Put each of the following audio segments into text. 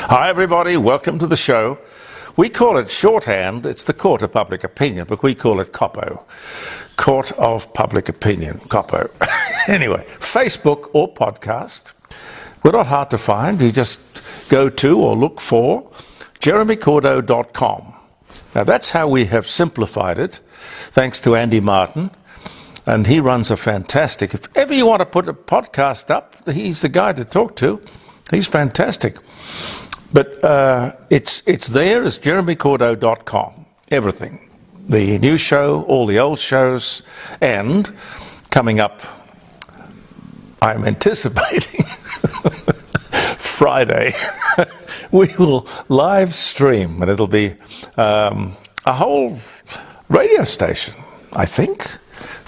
Hi everybody, welcome to the show. We call it shorthand, it's the Court of Public Opinion, but we call it COPO. Court of Public Opinion, COPO. Anyway, Facebook or podcast. We're not hard to find. You just go to or look for jeremycordo.com. Now that's how we have simplified it, thanks to Andy Martin. And he runs a fantastic, if ever you want to put a podcast up, he's the guy to talk to. He's fantastic. But it's there as jeremycordo.com, everything. The new show, all the old shows, and coming up, I'm anticipating Friday, we will live stream, and it'll be a whole radio station, I think,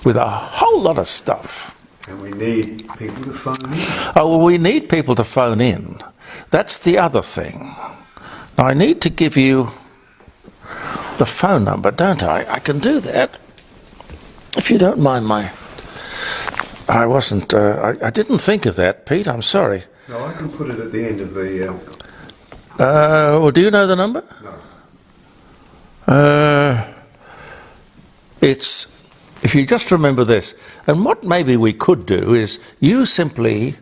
with a whole lot of stuff. And we need people to phone in. Oh, well, we need people to phone in. That's the other thing. Now, I need to give you the phone number, don't I? I can do that. If you don't mind I didn't think of that, Pete, I'm sorry. No, I can put it at the end of the... Well, do you know the number? No. It's... If you just remember this, and what maybe we could do is you simply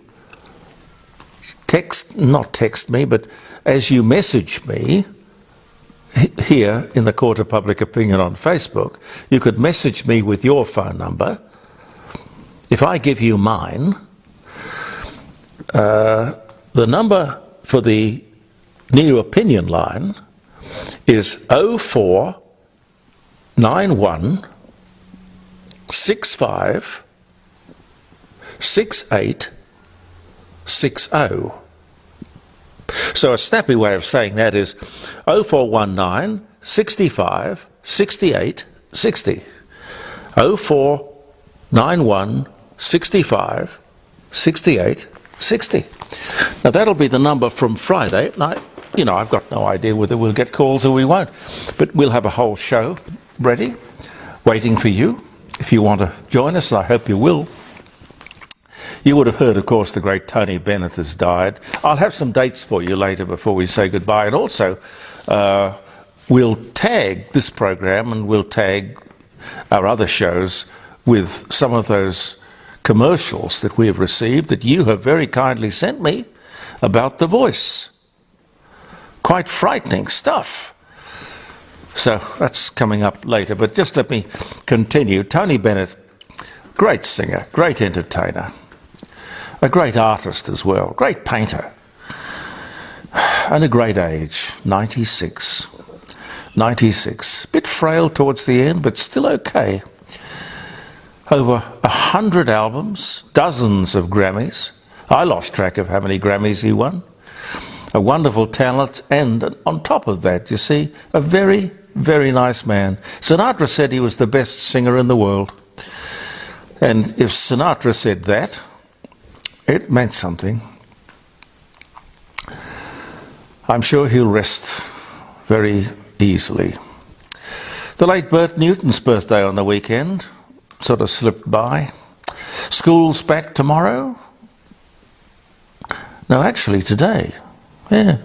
not text me, but as you message me here in the Court of Public Opinion on Facebook, you could message me with your phone number. If I give you mine, the number for the New Opinion line is 0491 65 68 60. So a snappy way of saying that is 0419 65 68 60. 0491 65 68 60. Now that'll be the number from Friday. Now, I've got no idea whether we'll get calls or we won't, but we'll have a whole show ready, waiting for you. If you want to join us, I hope you will. You would have heard, of course, the great Tony Bennett has died. I'll have some dates for you later before we say goodbye. And also, we'll tag this program and we'll tag our other shows with some of those commercials that we have received that you have very kindly sent me about The Voice. Quite frightening stuff. So that's coming up later, but just let me continue. Tony Bennett, great singer, great entertainer, a great artist as well, great painter, and a great age, 96. 96, bit frail towards the end, but still okay. Over 100 albums, dozens of Grammys. I lost track of how many Grammys he won. A wonderful talent, and on top of that, you see, a very, very nice man. Sinatra said he was the best singer in the world. And if Sinatra said that, it meant something. I'm sure he'll rest very easily. The late Bert Newton's birthday on the weekend sort of slipped by. School's back tomorrow? No, actually today. Yeah.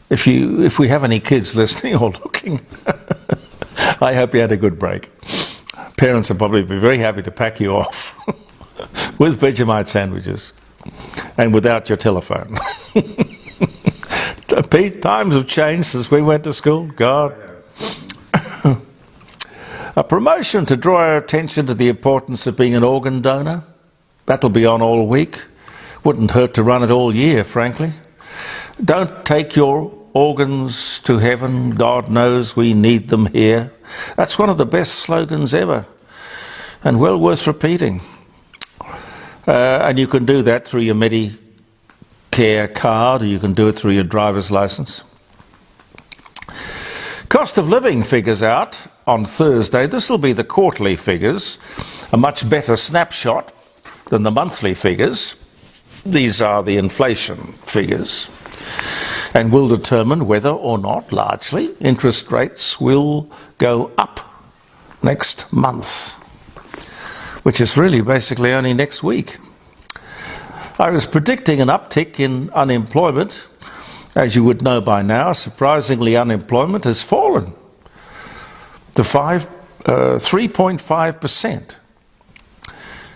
If we have any kids listening or looking, I hope you had a good break. Parents will probably be very happy to pack you off with Vegemite sandwiches and without your telephone. Pete, times have changed since we went to school. God. A promotion to draw our attention to the importance of being an organ donor. That'll be on all week. Wouldn't hurt to run it all year, frankly. Don't take your organs to heaven. God knows we need them here. That's one of the best slogans ever, and well worth repeating. And you can do that through your Medicare card, or you can do it through your driver's license. Cost of living figures out on Thursday. This will be the quarterly figures, a much better snapshot than the monthly figures. These are the inflation figures, and will determine whether or not, largely, interest rates will go up next month, which is really basically only next week. I was predicting an uptick in unemployment As you would know by now, surprisingly, unemployment has fallen to 3.5%,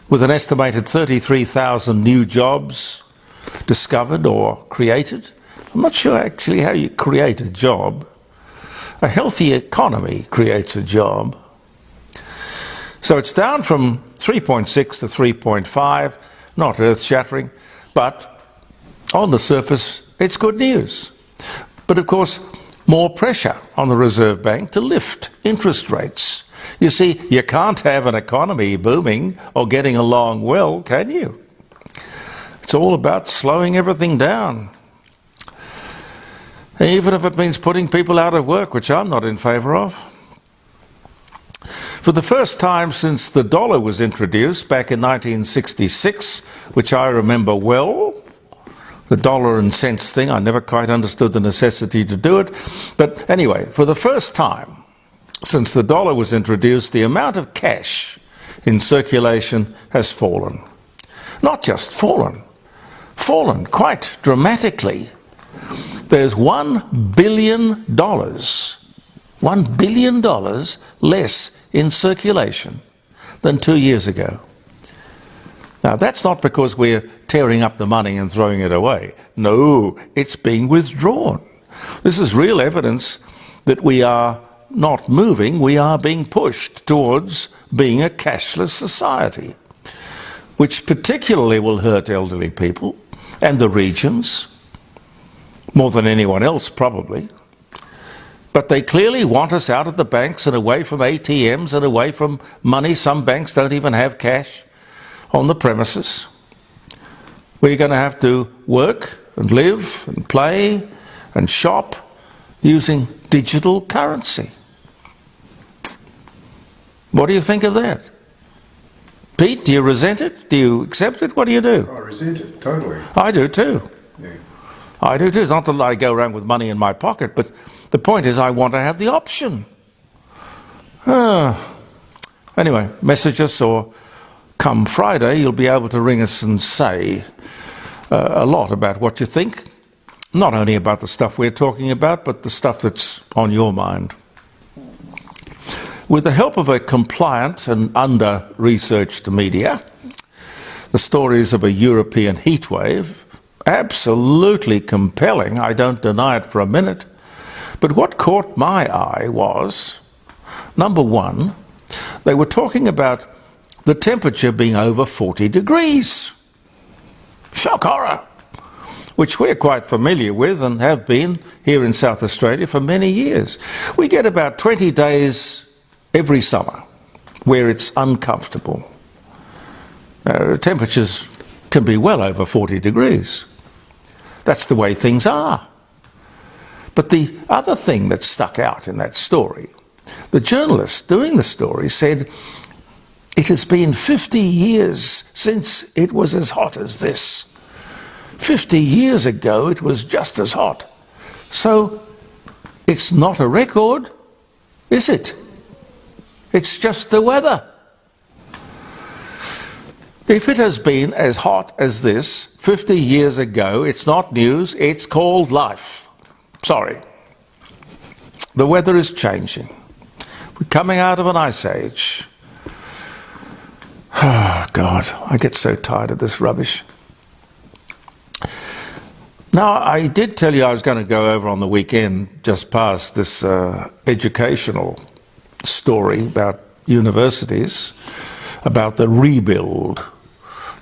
with an estimated 33,000 new jobs discovered or created. I'm not sure actually how you create a job. A healthy economy creates a job. So it's down from 3.6 to 3.5, not earth-shattering, but on the surface, it's good news. But of course, more pressure on the Reserve Bank to lift interest rates. You see, you can't have an economy booming or getting along well, can you? It's all about slowing everything down. Even if it means putting people out of work, which I'm not in favour of. For the first time since the dollar was introduced back in 1966, which I remember well, the dollar and cents thing, I never quite understood the necessity to do it. But anyway, for the first time since the dollar was introduced, the amount of cash in circulation has fallen. Not just fallen quite dramatically. There's $1 billion less in circulation than 2 years ago. Now, that's not because we're tearing up the money and throwing it away. No, it's being withdrawn. This is real evidence that we are not moving, we are being pushed towards being a cashless society, which particularly will hurt elderly people and the regions, more than anyone else probably. But they clearly want us out of the banks and away from ATMs and away from money. Some banks don't even have cash on the premises. We're going to have to work and live and play and shop using digital currency. What do you think of that? Pete, do you resent it? Do you accept it? What do you do? I resent it, totally. I do too. Yeah. I do too. It's not that I go around with money in my pocket, but the point is I want to have the option. Anyway, message us, or come Friday you'll be able to ring us and say a lot about what you think, not only about the stuff we're talking about, but the stuff that's on your mind. With the help of a compliant and under-researched media, the stories of a European heatwave, absolutely compelling, I don't deny it for a minute. But what caught my eye was, number one, they were talking about the temperature being over 40 degrees. Shock horror, which we're quite familiar with and have been here in South Australia for many years. We get about 20 days every summer where it's uncomfortable. Temperatures can be well over 40 degrees. That's the way things are. But the other thing that stuck out in that story, the journalist doing the story said, it has been 50 years since it was as hot as this. 50 years ago it was just as hot. So it's not a record, is it? It's just the weather. If it has been as hot as this 50 years ago, it's not news, it's called life. Sorry. The weather is changing. We're coming out of an ice age. Oh, God, I get so tired of this rubbish. Now, I did tell you I was going to go over on the weekend just past this educational story about universities, about the rebuild,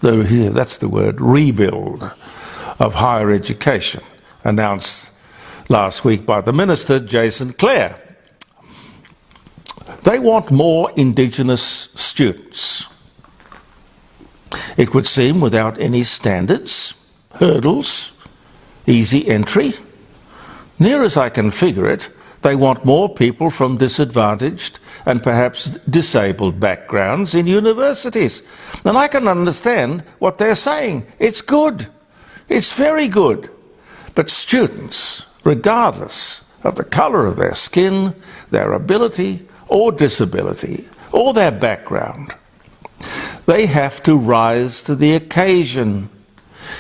that's the word, rebuild of higher education, announced last week by the Minister, Jason Clare. They want more Indigenous students. It would seem without any standards, hurdles, easy entry. Near as I can figure it, they want more people from disadvantaged and perhaps disabled backgrounds in universities. And I can understand what they're saying. It's good. It's very good. But students, regardless of the colour of their skin, their ability or disability, or their background, they have to rise to the occasion.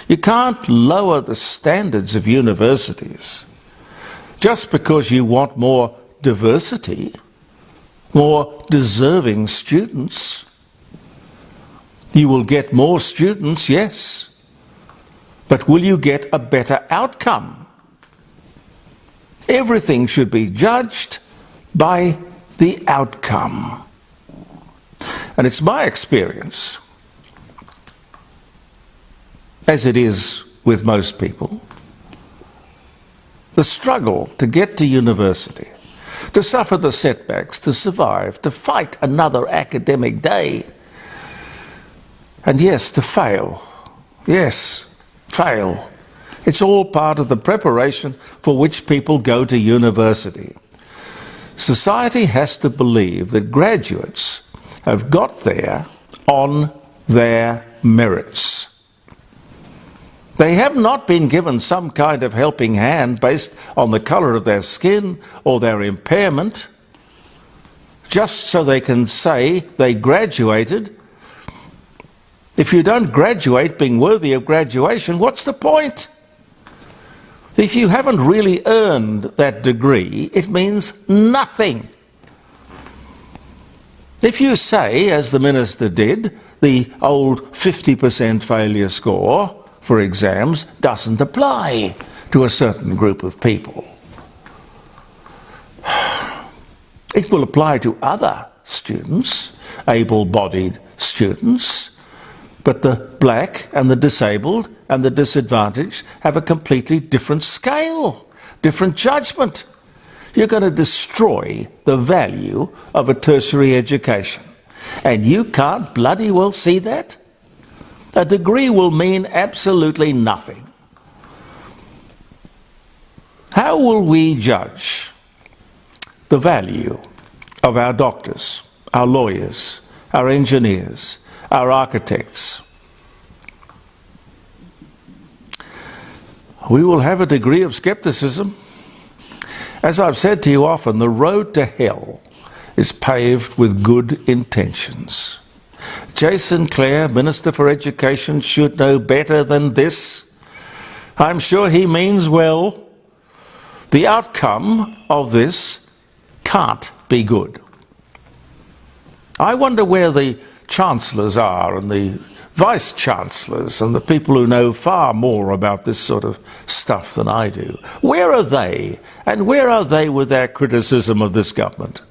You can't lower the standards of universities just because you want more diversity, more deserving students. You will get more students, yes, but will you get a better outcome? Everything should be judged by the outcome. And it's my experience, as it is with most people, the struggle to get to university, to suffer the setbacks, to survive, to fight another academic day, and yes, to fail. Yes, fail. It's all part of the preparation for which people go to university. Society has to believe that graduates have got there on their merits. They have not been given some kind of helping hand based on the colour of their skin or their impairment, just so they can say they graduated. If you don't graduate being worthy of graduation, what's the point? If you haven't really earned that degree, it means nothing. If you say, as the minister did, the old 50% failure score for exams doesn't apply to a certain group of people, it will apply to other students, able-bodied students, but the black and the disabled and the disadvantaged have a completely different scale, different judgment. You're going to destroy the value of a tertiary education. And you can't bloody well see that? A degree will mean absolutely nothing. How will we judge the value of our doctors, our lawyers, our engineers, our architects? We will have a degree of scepticism. As I've said to you often, the road to hell is paved with good intentions. Jason Clare, Minister for Education, should know better than this. I'm sure he means well. The outcome of this can't be good. I wonder where the chancellors are and the vice-chancellors and the people who know far more about this sort of stuff than I do. Where are they? And where are they with their criticism of this government?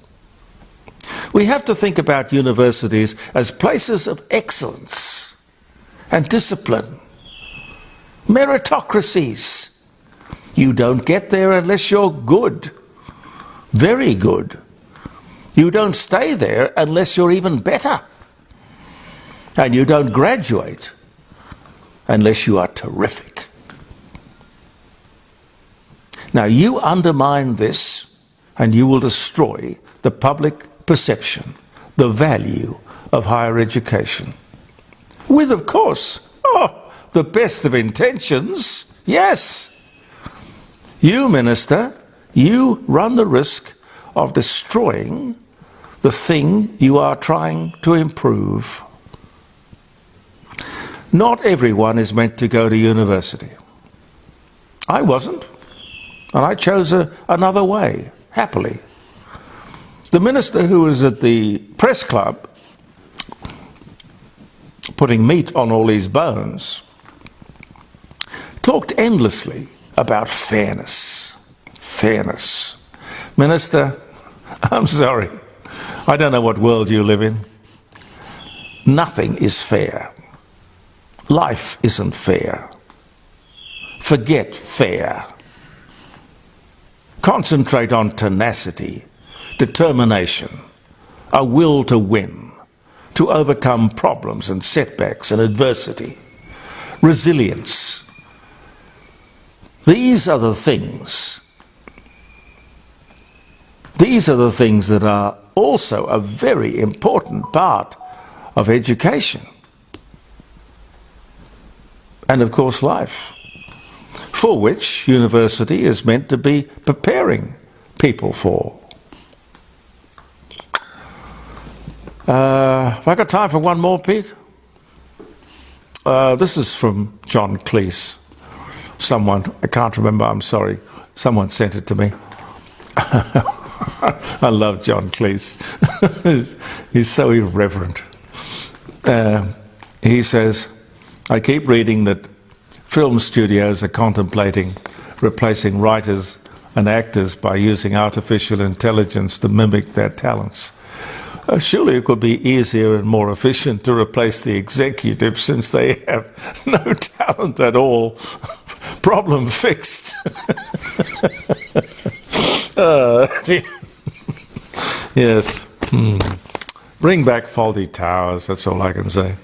We have to think about universities as places of excellence and discipline, meritocracies. You don't get there unless you're good, very good. You don't stay there unless you're even better. And you don't graduate unless you are terrific. Now, you undermine this and you will destroy the public perception, the value of higher education. With, of course, the best of intentions. Yes. You, Minister, you run the risk of destroying the thing you are trying to improve. Not everyone is meant to go to university. I wasn't, and I chose another way, happily. The minister who was at the press club putting meat on all these bones talked endlessly about fairness. Fairness. Minister, I'm sorry. I don't know what world you live in. Nothing is fair. Life isn't fair. Forget fair. Concentrate on tenacity, determination, a will to win, to overcome problems and setbacks and adversity, resilience. These are the things. These are the things that are also a very important part of education. And of course life, for which university is meant to be preparing people for. Have I got time for one more, Pete? This is from John Cleese. Someone, I can't remember, I'm sorry. Someone sent it to me. I love John Cleese. He's so irreverent. He says, I keep reading that film studios are contemplating replacing writers and actors by using artificial intelligence to mimic their talents. Surely it could be easier and more efficient to replace the executives since they have no talent at all. Problem fixed. Yes. Bring back Faulty Towers, that's all I can say.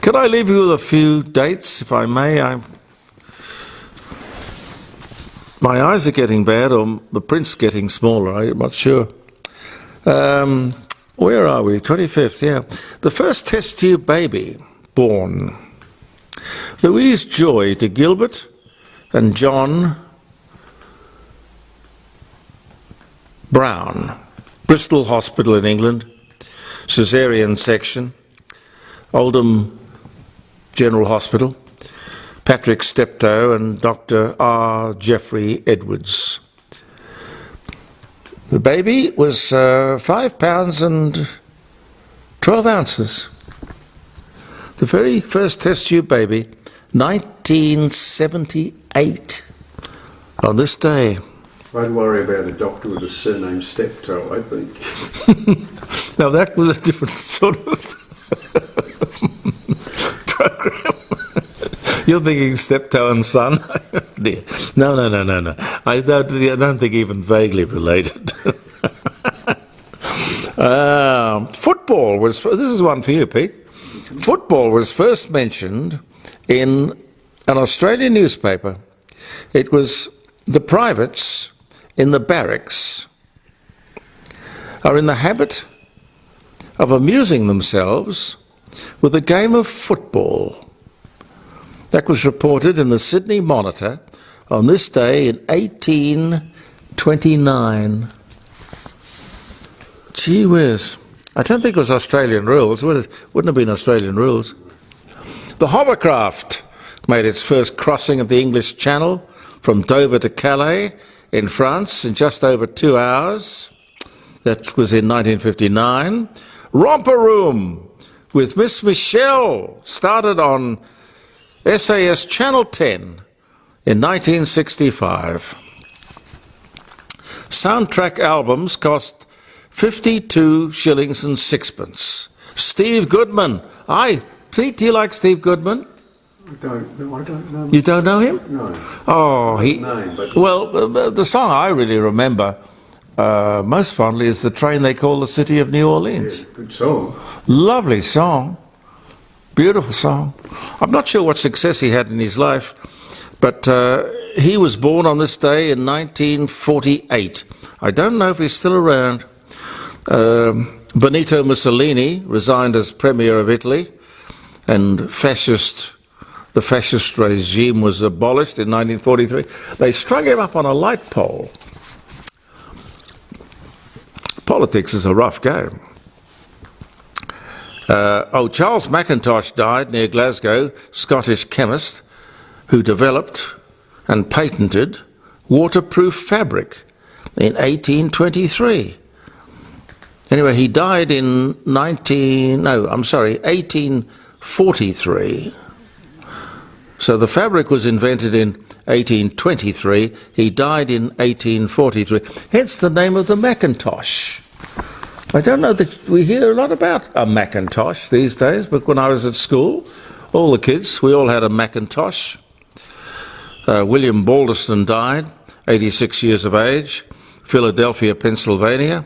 Can I leave you with a few dates, if I may? My eyes are getting bad, or the print's getting smaller, I'm not sure. Where are we? 25th, yeah. The first test tube baby born. Louise Joy to Gilbert and John Brown. Bristol Hospital in England. Caesarean section. Oldham General Hospital. Patrick Steptoe and Dr. R. Jeffrey Edwards. The baby was 5 pounds and 12 ounces. The very first test tube baby, 1978, on this day. I'd worry about a doctor with a surname Steptoe, I think. Now that was a different sort of program. You're thinking Steptoe and Son? Dear. No. I don't think even vaguely related. Football was, this is one for you, Pete. Football was first mentioned in an Australian newspaper. It was the privates in the barracks are in the habit of amusing themselves with a game of football. That was reported in the Sydney Monitor on this day in 1829. Gee whiz. I don't think it was Australian rules. Wouldn't have been Australian rules. The hovercraft made its first crossing of the English Channel from Dover to Calais in France in just over 2 hours. That was in 1959. Romper Room with Miss Michelle started on SAS Channel 10 in 1965. Soundtrack albums cost 52 shillings and sixpence. Steve Goodman. Pete, do you like Steve Goodman? I don't know him. You don't know him? No. Oh, Well, the song I really remember most fondly is The Train They Call the City of New Orleans. yeah, good song. Lovely song. Beautiful song. I'm not sure what success he had in his life, but he was born on this day in 1948. I don't know if he's still around. Benito Mussolini resigned as Premier of Italy, and the fascist regime was abolished in 1943. They strung him up on a light pole. Politics is a rough game. Charles Mackintosh died near Glasgow, Scottish chemist, who developed and patented waterproof fabric in 1823. Anyway, he died in 1843. So the fabric was invented in 1823. He died in 1843. Hence the name of the Macintosh. I don't know that we hear a lot about a Macintosh these days, but when I was at school, all the kids, we all had a Macintosh. William Balderston died, 86 years of age, Philadelphia, Pennsylvania.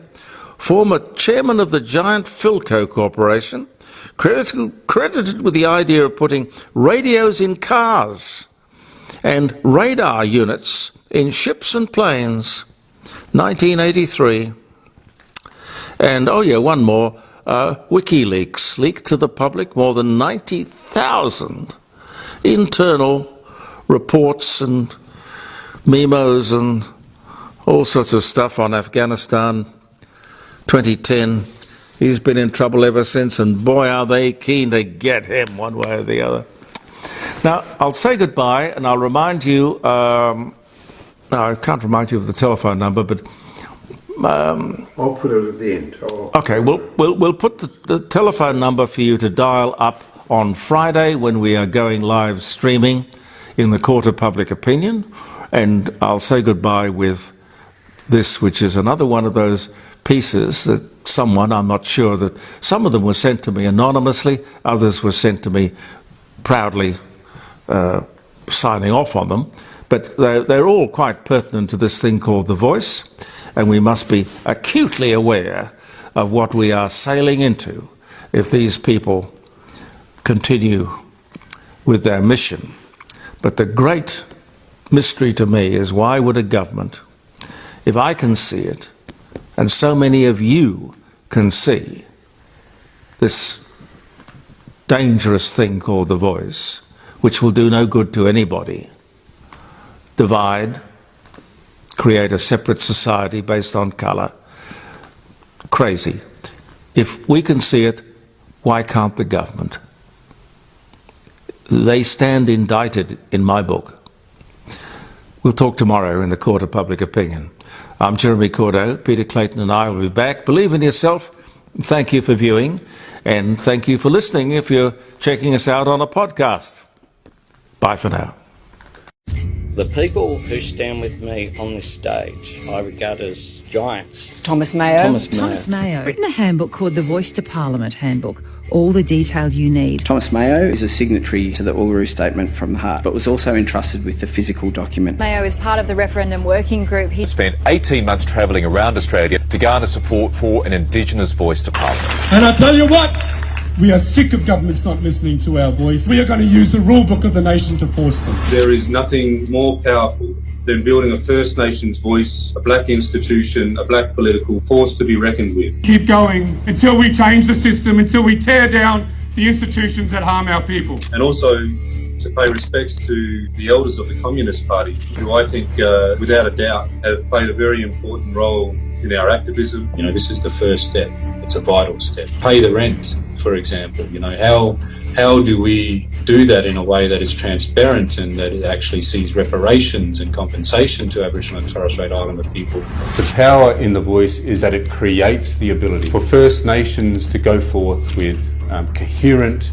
Former chairman of the giant Philco Corporation, credited with the idea of putting radios in cars and radar units in ships and planes, 1983. And, one more, WikiLeaks leaked to the public more than 90,000 internal reports and memos and all sorts of stuff on Afghanistan. 2010, he's been in trouble ever since, and boy, are they keen to get him one way or the other. Now, I'll say goodbye and I'll remind you, no, I can't remind you of the telephone number, but... I'll put it at the end. Okay, we'll put the telephone number for you to dial up on Friday when we are going live streaming in the Court of Public Opinion, and I'll say goodbye with this, which is another one of those pieces that someone, I'm not sure, that some of them were sent to me anonymously, others were sent to me proudly signing off on them, but they're all quite pertinent to this thing called The Voice, and we must be acutely aware of what we are sailing into if these people continue with their mission. But the great mystery to me is, why would a government, if I can see it, and so many of you can see this dangerous thing called The Voice, which will do no good to anybody, divide, create a separate society based on colour. Crazy. If we can see it, why can't the government? They stand indicted in my book. We'll talk tomorrow in the Court of Public Opinion. I'm Jeremy Cordeaux. Peter Clayton and I will be back. Believe in yourself. Thank you for viewing, and thank you for listening if you're checking us out on a podcast. Bye for now. The people who stand with me on this stage I regard as giants. Thomas Mayo. Thomas Mayo written a handbook called the Voice to Parliament Handbook. All the detail you need. Thomas Mayo is a signatory to the Uluru Statement from the Heart, but was also entrusted with the physical document. Mayo is part of the referendum working group. He spent 18 months travelling around Australia to garner support for an Indigenous voice to Parliament. And I tell you what, we are sick of governments not listening to our voice. We are going to use the rule book of the nation to force them. There is nothing more powerful than building a First Nations voice, a black institution, a black political force to be reckoned with. Keep going until we change the system, until we tear down the institutions that harm our people. And also to pay respects to the elders of the Communist Party, who I think, without a doubt, have played a very important role in our activism. You know, this is the first step. It's a vital step. Pay the rent, for example. You know, how do we do that in a way that is transparent and that it actually sees reparations and compensation to Aboriginal and Torres Strait Islander people? The power in the voice is that it creates the ability for First Nations to go forth with coherent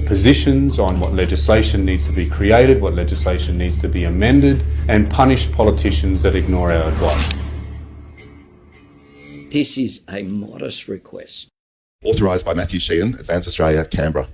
positions on what legislation needs to be created, what legislation needs to be amended, and punish politicians that ignore our advice. This is a modest request. Authorised by Matthew Sheehan, Advance Australia, Canberra.